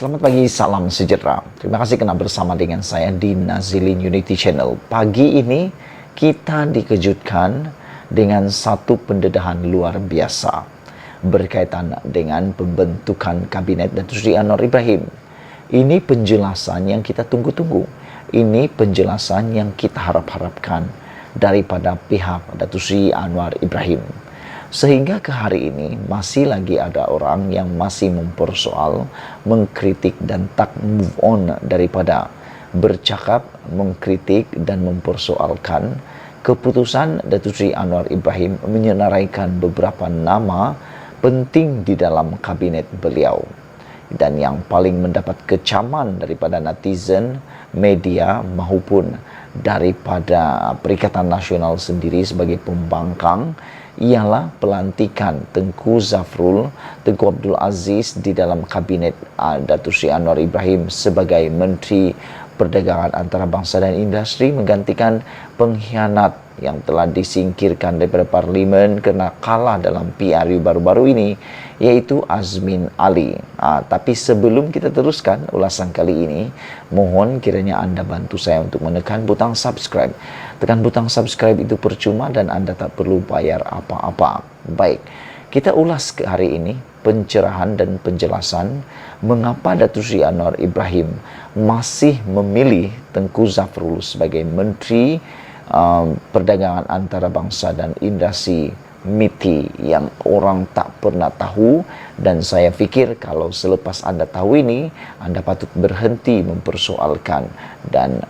Selamat pagi, salam sejahtera. Terima kasih kena bersama dengan saya di Nazilin Unity Channel. Pagi ini kita dikejutkan dengan satu pendedahan luar biasa berkaitan dengan pembentukan kabinet Datuk Seri Anwar Ibrahim. Ini penjelasan yang kita tunggu-tunggu. Ini penjelasan yang kita harap-harapkan daripada pihak Datuk Seri Anwar Ibrahim. Sehingga ke hari ini masih lagi ada orang yang masih mempersoal, mengkritik dan tak move on daripada bercakap, mengkritik dan mempersoalkan keputusan Datuk Seri Anwar Ibrahim menyenaraikan beberapa nama penting di dalam kabinet beliau. Dan yang paling mendapat kecaman daripada netizen, media maupun daripada Perikatan Nasional sendiri sebagai pembangkang ialah pelantikan Tengku Zafrul, Tengku Abdul Aziz di dalam kabinet Datuk Seri Anwar Ibrahim sebagai Menteri Perdagangan Antarabangsa dan Industri, menggantikan pengkhianat yang telah disingkirkan daripada Parlimen kerana kalah dalam PRU baru-baru ini, iaitu Azmin Ali. Tapi sebelum kita teruskan ulasan kali ini, mohon kiranya anda bantu saya untuk menekan butang subscribe. Tekan butang subscribe itu percuma dan anda tak perlu bayar apa-apa. Baik, kita ulas ke hari ini pencerahan dan penjelasan mengapa Datuk Seri Anwar Ibrahim masih memilih Tengku Zafrul sebagai Menteri Perdagangan Antarabangsa dan Industri MITI yang orang tak pernah tahu. Dan saya fikir kalau selepas anda tahu ini, anda patut berhenti mempersoalkan dan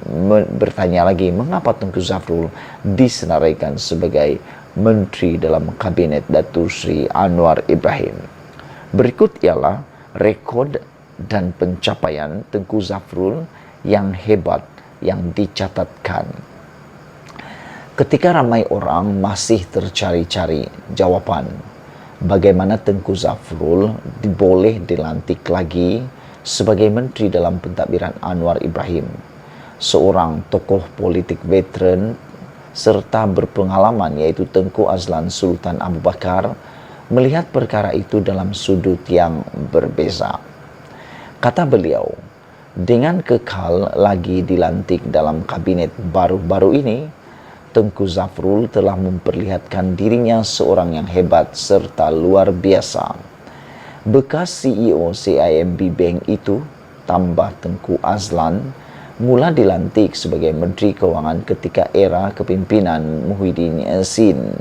bertanya lagi mengapa Tengku Zafrul disenaraikan sebagai Menteri dalam Kabinet Datuk Seri Anwar Ibrahim. Berikut ialah rekod dan pencapaian Tengku Zafrul yang hebat yang dicatatkan. Ketika ramai orang masih tercari-cari jawapan bagaimana Tengku Zafrul boleh dilantik lagi sebagai menteri dalam pentadbiran Anwar Ibrahim, seorang tokoh politik veteran serta berpengalaman iaitu Tengku Azlan Sultan Abu Bakar melihat perkara itu dalam sudut yang berbeza. Kata beliau, dengan kekal lagi dilantik dalam kabinet baru-baru ini, Tengku Zafrul telah memperlihatkan dirinya seorang yang hebat serta luar biasa. Bekas CEO CIMB Bank itu, tambah Tengku Azlan, mula dilantik sebagai Menteri Kewangan ketika era kepimpinan Muhyiddin Yassin.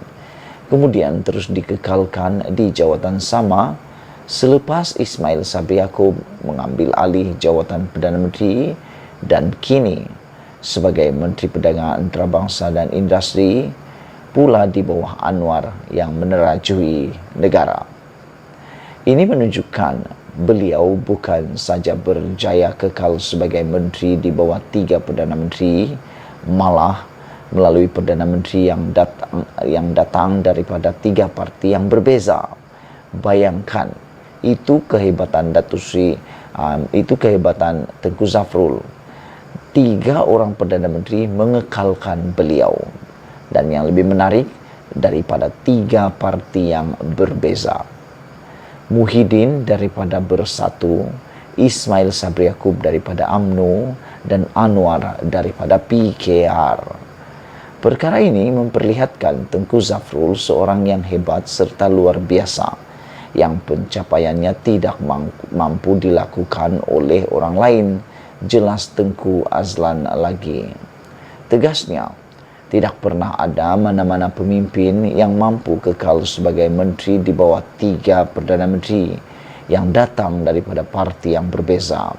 Kemudian terus dikekalkan di jawatan sama selepas Ismail Sabri Yaakob mengambil alih jawatan Perdana Menteri dan kini sebagai Menteri Perdagangan Antarabangsa dan Industri pula di bawah Anwar yang menerajui negara. Ini menunjukkan beliau bukan saja berjaya kekal sebagai menteri di bawah 3 Perdana Menteri, malah melalui Perdana Menteri yang datang daripada 3 parti yang berbeza. Bayangkan, itu kehebatan Datuk Seri, itu kehebatan Tengku Zafrul. 3 orang Perdana Menteri mengekalkan beliau. Dan yang lebih menarik, daripada 3 parti yang berbeza. Muhyiddin daripada Bersatu, Ismail Sabri Yaakob daripada UMNO, dan Anwar daripada PKR. Perkara ini memperlihatkan Tengku Zafrul seorang yang hebat serta luar biasa, yang pencapaiannya tidak mampu dilakukan oleh orang lain. Jelas Tengku Azlan lagi. Tegasnya, tidak pernah ada mana-mana pemimpin yang mampu kekal sebagai menteri di bawah 3 Perdana Menteri yang datang daripada parti yang berbeza.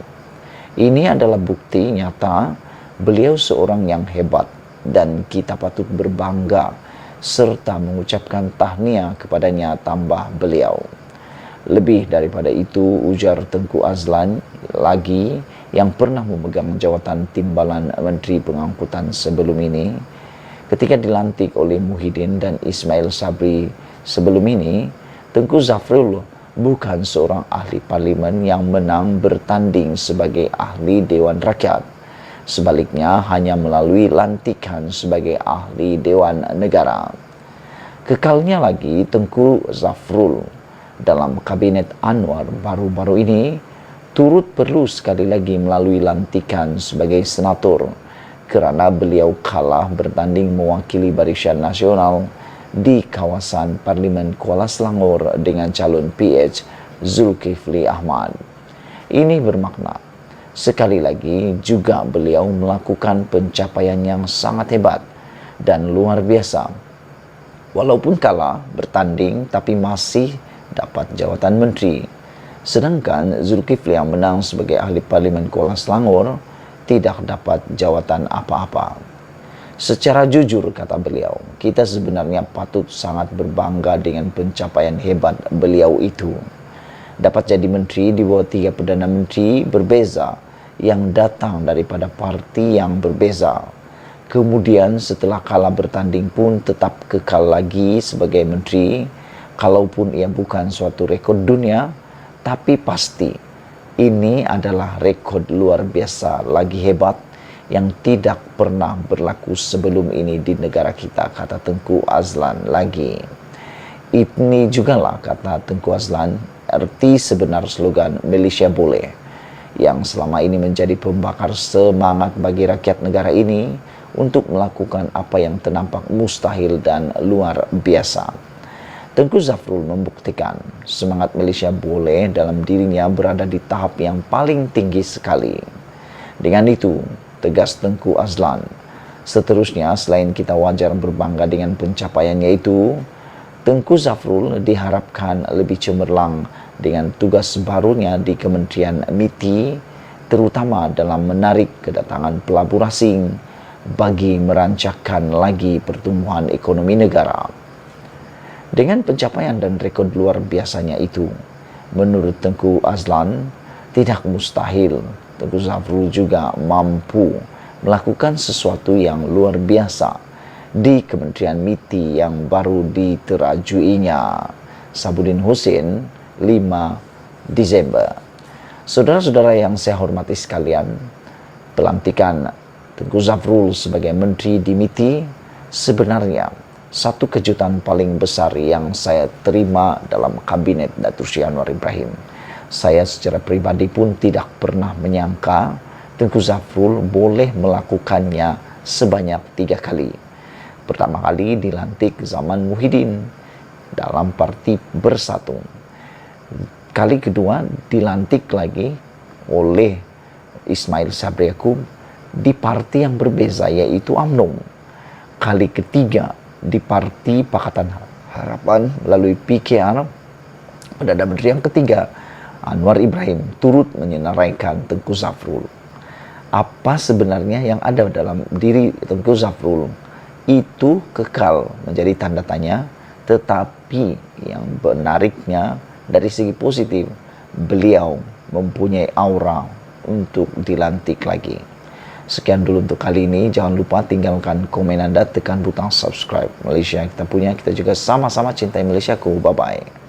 Ini adalah bukti nyata beliau seorang yang hebat dan kita patut berbangga serta mengucapkan tahniah kepadanya, tambah beliau. Lebih daripada itu, ujar Tengku Azlan lagi, yang pernah memegang jawatan timbalan Menteri Pengangkutan sebelum ini, ketika dilantik oleh Muhyiddin dan Ismail Sabri sebelum ini, Tengku Zafrul bukan seorang ahli parlimen yang menang bertanding sebagai ahli Dewan Rakyat. Sebaliknya, hanya melalui lantikan sebagai ahli Dewan Negara. Kekalnya lagi, Tengku Zafrul dalam kabinet Anwar baru-baru ini turut perlu sekali lagi melalui lantikan sebagai senator kerana beliau kalah bertanding mewakili Barisan Nasional di kawasan Parlimen Kuala Selangor dengan calon PH Zulkifli Ahmad. Ini bermakna sekali lagi juga beliau melakukan pencapaian yang sangat hebat dan luar biasa. Walaupun kalah bertanding tapi masih dapat jawatan menteri. Sedangkan Zulkifli yang menang sebagai ahli Parlimen Kuala Selangor tidak dapat jawatan apa-apa. Secara jujur, kata beliau, kita sebenarnya patut sangat berbangga dengan pencapaian hebat beliau itu. Dapat jadi menteri di bawah 3 Perdana Menteri berbeza yang datang daripada parti yang berbeza. Kemudian setelah kalah bertanding pun tetap kekal lagi sebagai menteri, kalaupun ia bukan suatu rekod dunia, tapi pasti ini adalah rekod luar biasa lagi hebat yang tidak pernah berlaku sebelum ini di negara kita, kata Tengku Azlan lagi. Ini jugalah, kata Tengku Azlan, erti sebenar slogan Malaysia Boleh yang selama ini menjadi pembakar semangat bagi rakyat negara ini untuk melakukan apa yang ternampak mustahil dan luar biasa. Tengku Zafrul membuktikan semangat Malaysia Boleh dalam dirinya berada di tahap yang paling tinggi sekali. Dengan itu, tegas Tengku Azlan, seterusnya selain kita wajar berbangga dengan pencapaiannya itu, Tengku Zafrul diharapkan lebih cemerlang dengan tugas barunya di Kementerian MITI, terutama dalam menarik kedatangan pelabur asing bagi merancangkan lagi pertumbuhan ekonomi negara. Dengan pencapaian dan rekod luar biasanya itu, menurut Tengku Azlan, tidak mustahil Tengku Zafrul juga mampu melakukan sesuatu yang luar biasa di Kementerian MITI yang baru diterajuinya. Sabudin Hussein, 5 Disember. Saudara-saudara yang saya hormati sekalian, pelantikan Tengku Zafrul sebagai menteri di MITI sebenarnya satu kejutan paling besar yang saya terima dalam kabinet Datuk Seri Anwar Ibrahim. Saya secara pribadi pun tidak pernah menyangka Tengku Zafrul boleh melakukannya sebanyak 3 kali. Pertama kali dilantik zaman Muhyiddin dalam Parti Bersatu. Kali kedua dilantik lagi oleh Ismail Sabri Yaakob di parti yang berbeza, yaitu UMNO. Kali ketiga di Parti Pakatan Harapan melalui PKR. Perdana Menteri yang ketiga, Anwar Ibrahim, turut menyenaraikan Tengku Zafrul. Apa sebenarnya yang ada dalam diri Tengku Zafrul itu kekal menjadi tanda tanya, tetapi yang menariknya dari segi positif, beliau mempunyai aura untuk dilantik lagi. Sekian dulu untuk kali ini. Jangan lupa tinggalkan komen Anda, tekan butang subscribe. Malaysia yang kita punya, kita juga sama-sama cintai Malaysiaku. Bye-bye.